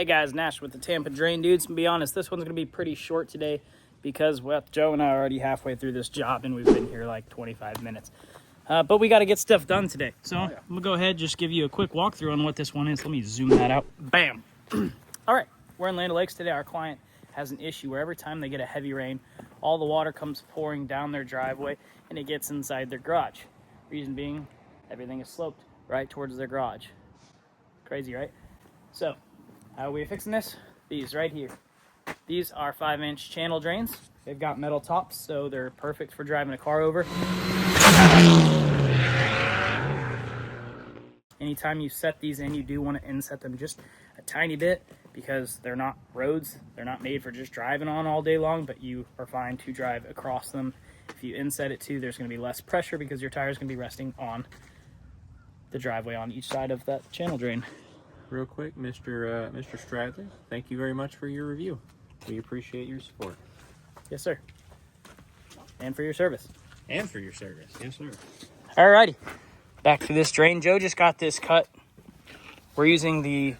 guys, Nash with the Tampa Drain Dudes. And be honest, this one's going to be pretty short today because, well, Joe and I are already halfway through this job and we've been here like 25 minutes. But we got to get stuff done today. So I'm going to go ahead and just give you a quick walkthrough on what this one is. Let me zoom that out. Bam. All right, we're in Land O'Lakes today. Our client has an issue where every time they get a heavy rain, all the water comes pouring down their driveway and it gets inside their garage. Reason being, everything is sloped right towards their garage. Crazy, right? So, how are we fixing this? These right here. These are 5-inch channel drains. They've got metal tops, so they're perfect for driving a car over. Anytime you set these in, you do want to inset them just a tiny bit because they're not roads. They're not made for just driving on all day long, but you are fine to drive across them. If you inset it too, there's going to be less pressure because your tire is going to be resting on the driveway on each side of that channel drain. Real quick, Mr. Stradley, thank you very much for your review. We appreciate your support. Yes, sir. And for your service. And for your service. Yes, sir. Alrighty. Back to this drain. Joe just got this cut. We're using the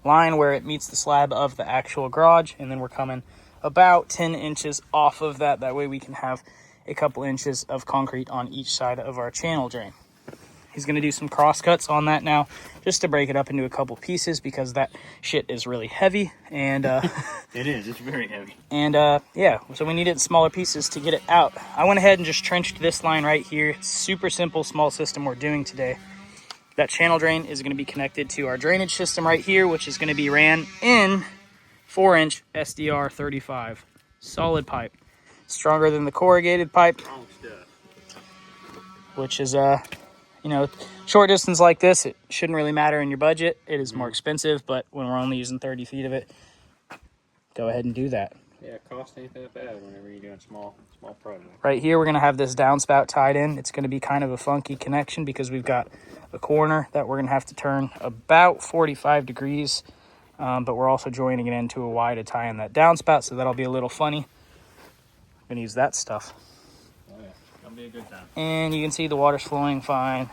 line where it meets the slab of the actual garage, and then we're coming about 10 inches off of that. That way we can have a couple inches of concrete on each side of our channel drain. He's going to do some cross cuts on that now just to break it up into a couple pieces because that shit is really heavy. And it is. It's very heavy. And yeah, so we need it in smaller pieces to get it out. I went ahead and just trenched this line right here. It's super simple, small system we're doing today. That channel drain is going to be connected to our drainage system right here, which is going to be ran in 4-inch SDR 35 solid pipe. Stronger than the corrugated pipe. Strong stuff. Which is you know, short distance like this, it shouldn't really matter in your budget. It is more expensive, but when we're only using 30 feet of it, go ahead and do that. Yeah, cost ain't that bad whenever you're doing small projects. Right here, we're going to have this downspout tied in. It's going to be kind of a funky connection because we've got a corner that we're going to have to turn about 45 degrees, but we're also joining it into a Y to tie in that downspout, so that'll be a little funny. I'm going to use that stuff. Be a good time. And you can see the water's flowing fine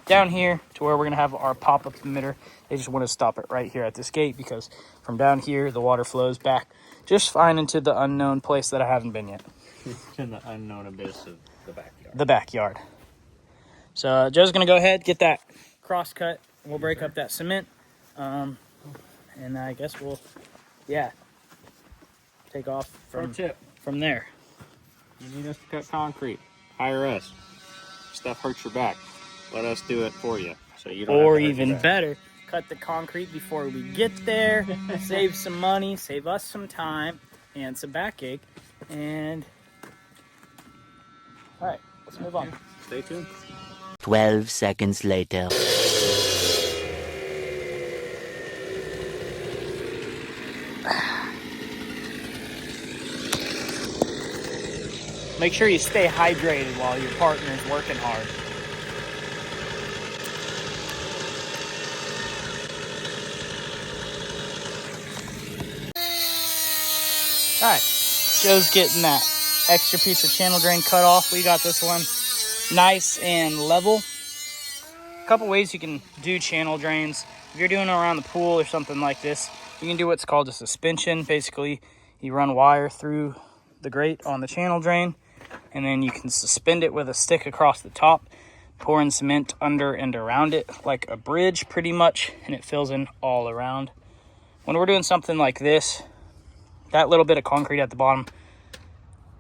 down here to where we're going to have our pop-up emitter. They just want to stop it right here at this gate because from down here the water flows back just fine into the unknown place that I haven't been yet. In the unknown abyss of the backyard. The backyard. So Joe's going to go ahead, get that cross cut, and we'll break up that cement. And I guess we'll, yeah, take off from there. You need us to cut concrete. Hire us. Stuff hurts your back. Let us do it for you, so you don't. Or even better, cut the concrete before we get there. Save some money, save us some time, and some backache. And all right, let's move on. Stay tuned. 12 seconds later. Make sure you stay hydrated while your partner's working hard. All right, Joe's getting that extra piece of channel drain cut off. We got this one nice and level. A couple ways you can do channel drains. If you're doing it around the pool or something like this, you can do what's called a suspension. Basically, you run wire through the grate on the channel drain, and then you can suspend it with a stick across the top, pouring cement under and around it like a bridge pretty much, and it fills in all around. When we're doing something like this, that little bit of concrete at the bottom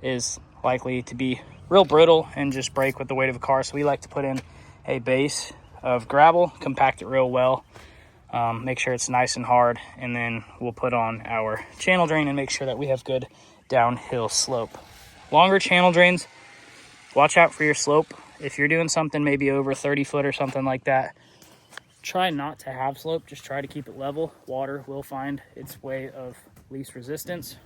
is likely to be real brittle and just break with the weight of a car, so we like to put in a base of gravel, compact it real well, make sure it's nice and hard, and then we'll put on our channel drain and make sure that we have good downhill slope. Longer channel drains, watch out for your slope. If you're doing something maybe over 30 foot or something like that, try not to have slope. Just try to keep it level. Water will find its way of least resistance.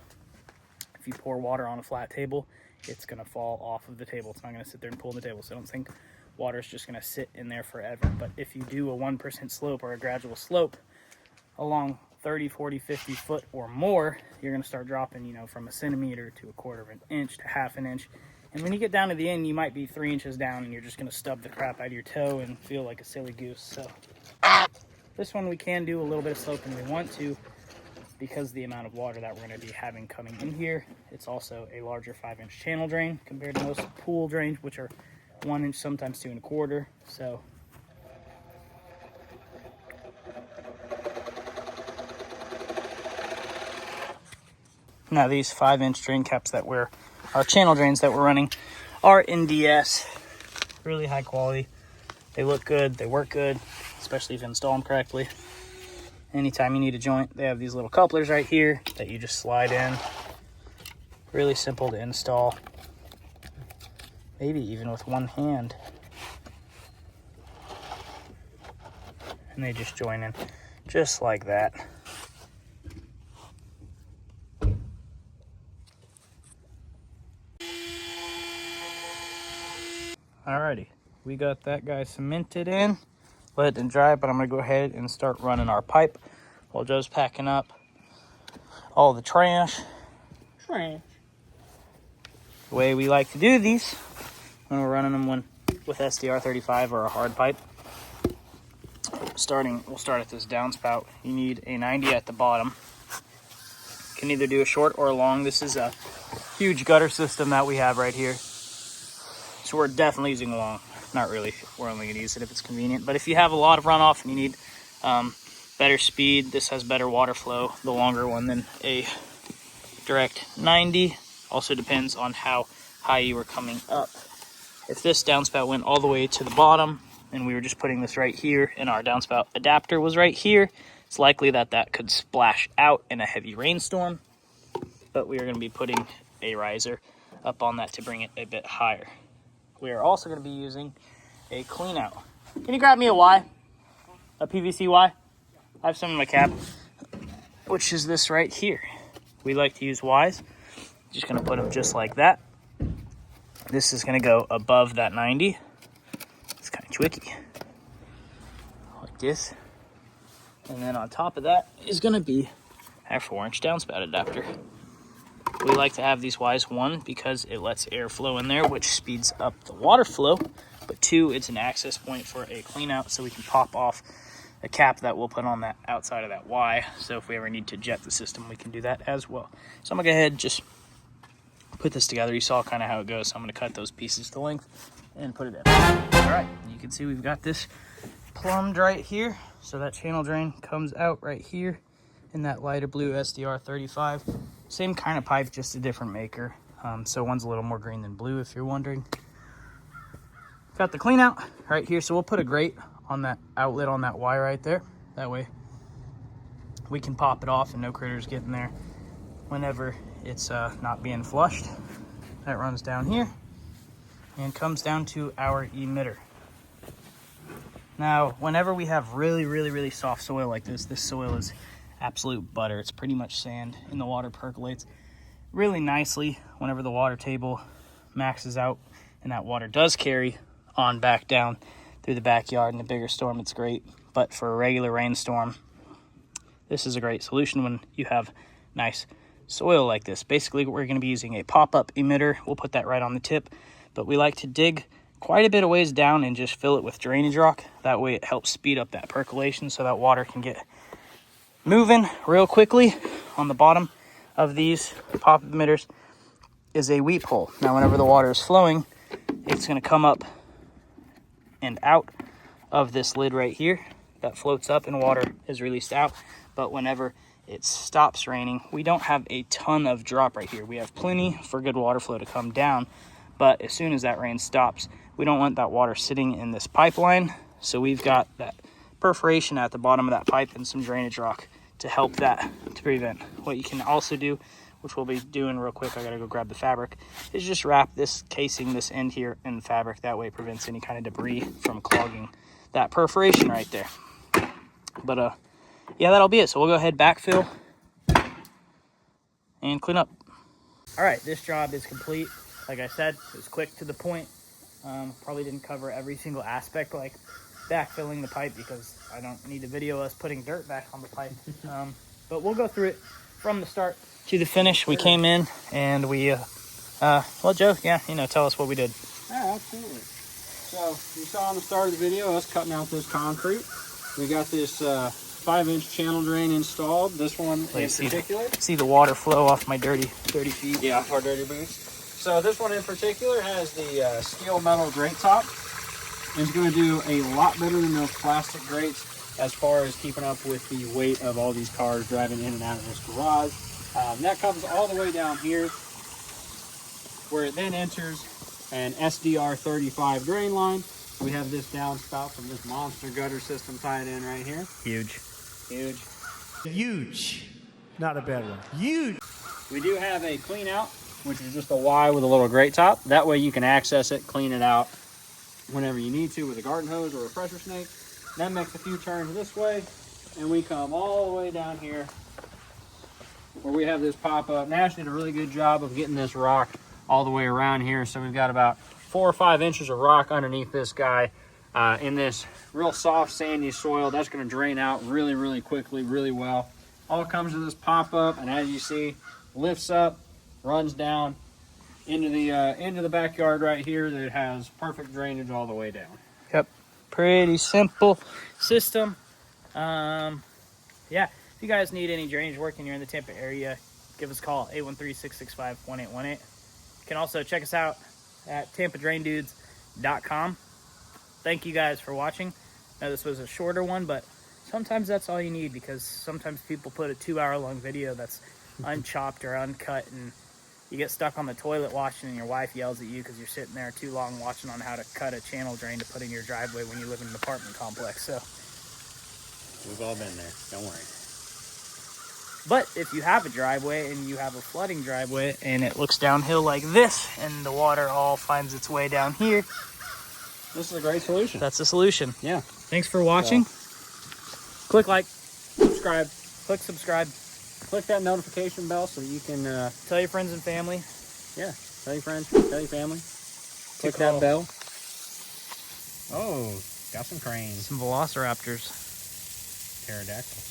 If you pour water on a flat table, it's going to fall off of the table. It's not going to sit there and pull the table. So I don't think water is just going to sit in there forever. But if you do a 1% slope or a gradual slope along 30, 40, 50 foot or more, you're going to start dropping, you know, from a centimeter to a quarter of an inch to half an inch. And when you get down to the end, you might be 3 inches down and you're just going to stub the crap out of your toe and feel like a silly goose. So this one we can do a little bit of slope when we want to. because of the amount of water that we're going to be having coming in here. It's also a larger 5-inch channel drain compared to most pool drains, which are 1 inch, sometimes 2 1/4. So now these 5-inch drain caps that our channel drains that we're running are NDS, really high quality. They look good, they work good, especially if you install them correctly. Anytime you need a joint, they have these little couplers right here that you just slide in. Really simple to install, maybe even with one hand. And they just join in just like that. Alrighty, we got that guy cemented in. Let it dry, but I'm gonna go ahead and start running our pipe while Joe's packing up all the trash. The way we like to do these when we're running them with SDR35 or a hard pipe. We'll start at this downspout. You need a 90 at the bottom. You can either do a short or a long. This is a huge gutter system that we have right here. So we're definitely using a long. Not really, we're only gonna use it if it's convenient. But if you have a lot of runoff and you need better speed, this has better water flow, the longer one, than a direct 90. Also depends on how high you were coming up. If this downspout went all the way to the bottom and we were just putting this right here and our downspout adapter was right here, it's likely that could splash out in a heavy rainstorm. But we are gonna be putting a riser up on that to bring it a bit higher. We are also going to be using a clean out. Can you grab me a Y? A PVC Y? I have some in my cab, which is this right here. We like to use Ys. Just going to put them just like that. This is going to go above that 90. It's kind of tricky. Like this. And then on top of that is going to be our 4-inch downspout adapter. We like to have these Ys, 1, because it lets air flow in there, which speeds up the water flow. But 2, it's an access point for a clean out, so we can pop off a cap that we'll put on that outside of that Y. So if we ever need to jet the system, we can do that as well. So I'm gonna go ahead and just put this together. You saw kind of how it goes. So I'm gonna cut those pieces to length and put it in. All right, you can see we've got this plumbed right here. So that channel drain comes out right here in that lighter blue SDR35. Same kind of pipe, just a different maker. So one's a little more green than blue, if you're wondering. Got the clean out right here. So we'll put a grate on that outlet on that Y right there. That way we can pop it off and no critters get in there whenever it's not being flushed. That runs down here and comes down to our emitter. Now, whenever we have really soft soil like this soil is absolute butter. It's pretty much sand, and the water percolates really nicely whenever the water table maxes out, and that water does carry on back down through the backyard. In a bigger storm, it's great, but for a regular rainstorm, this is a great solution when you have nice soil like this. Basically, we're going to be using a pop-up emitter. We'll put that right on the tip, but we like to dig quite a bit of ways down and just fill it with drainage rock. That way it helps speed up that percolation so that water can get moving real quickly. On the bottom of these pop emitters is a weep hole. Now whenever the water is flowing, it's going to come up and out of this lid right here that floats up and water is released out. But whenever it stops raining, we don't have a ton of drop right here. We have plenty for good water flow to come down, but as soon as that rain stops, we don't want that water sitting in this pipeline. So we've got that perforation at the bottom of that pipe and some drainage rock to help that, to prevent. What you can also do, which we'll be doing real quick, I gotta go grab the fabric, is just wrap this casing, this end here, in fabric. That way it prevents any kind of debris from clogging that perforation right there. But yeah, that'll be it. So we'll go ahead, backfill, and clean up. All right, this job is complete. Like I said, it was quick to the point. Probably didn't cover every single aspect, like backfilling the pipe, because I don't need to video us putting dirt back on the pipe. But we'll go through it from the start to the finish. We came in and we, well, Joe, yeah, tell us what we did. Yeah, absolutely. So you saw on the start of the video us cutting out this concrete. We got this 5-inch channel drain installed. This one in see, particular. See the water flow off my dirty feet. Yeah, off our dirty boots. So this one in particular has the steel metal grate top. It's going to do a lot better than those plastic grates as far as keeping up with the weight of all these cars driving in and out of this garage. That comes all the way down here, where it then enters an SDR 35 drain line. We have this downspout from this monster gutter system tied in right here. Huge. Huge. Huge. Not a bad one. Huge. We do have a clean out, which is just a Y with a little grate top. That way you can access it, clean it out whenever you need to with a garden hose or a pressure snake. Then makes a few turns this way, and we come all the way down here where we have this pop up. Nash did a really good job of getting this rock all the way around here. So we've got about 4 or 5 inches of rock underneath this guy in this real soft sandy soil. That's going to drain out really, really quickly, really well. All comes to this pop up, and as you see, lifts up, runs down into the backyard right here that has perfect drainage all the way down. Yep, pretty simple system. Yeah, if you guys need any drainage work and you're in the Tampa area, give us a call, 813-665-1818. You can also check us out at tampadraindudes.com. Thank you guys for watching. I know this was a shorter one, but sometimes that's all you need, because sometimes people put a 2-hour-long video that's unchopped or uncut, and you get stuck on the toilet watching, and your wife yells at you because you're sitting there too long watching on how to cut a channel drain to put in your driveway when you live in an apartment complex. So We've all been there. Don't worry. but if you have a driveway and you have a flooding driveway and it looks downhill like this and the water all finds its way down here, This is a great solution. that's the solution. Yeah. Thanks for watching. Click like, subscribe, click subscribe. Click that notification bell so you can, Tell your friends and family. yeah, tell your friends, tell your family. Click that bell. Oh, got some cranes. Some velociraptors. Pterodactyl.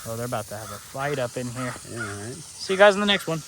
Oh, they're about to have a fight up in here. Yeah, all right. See you guys in the next one.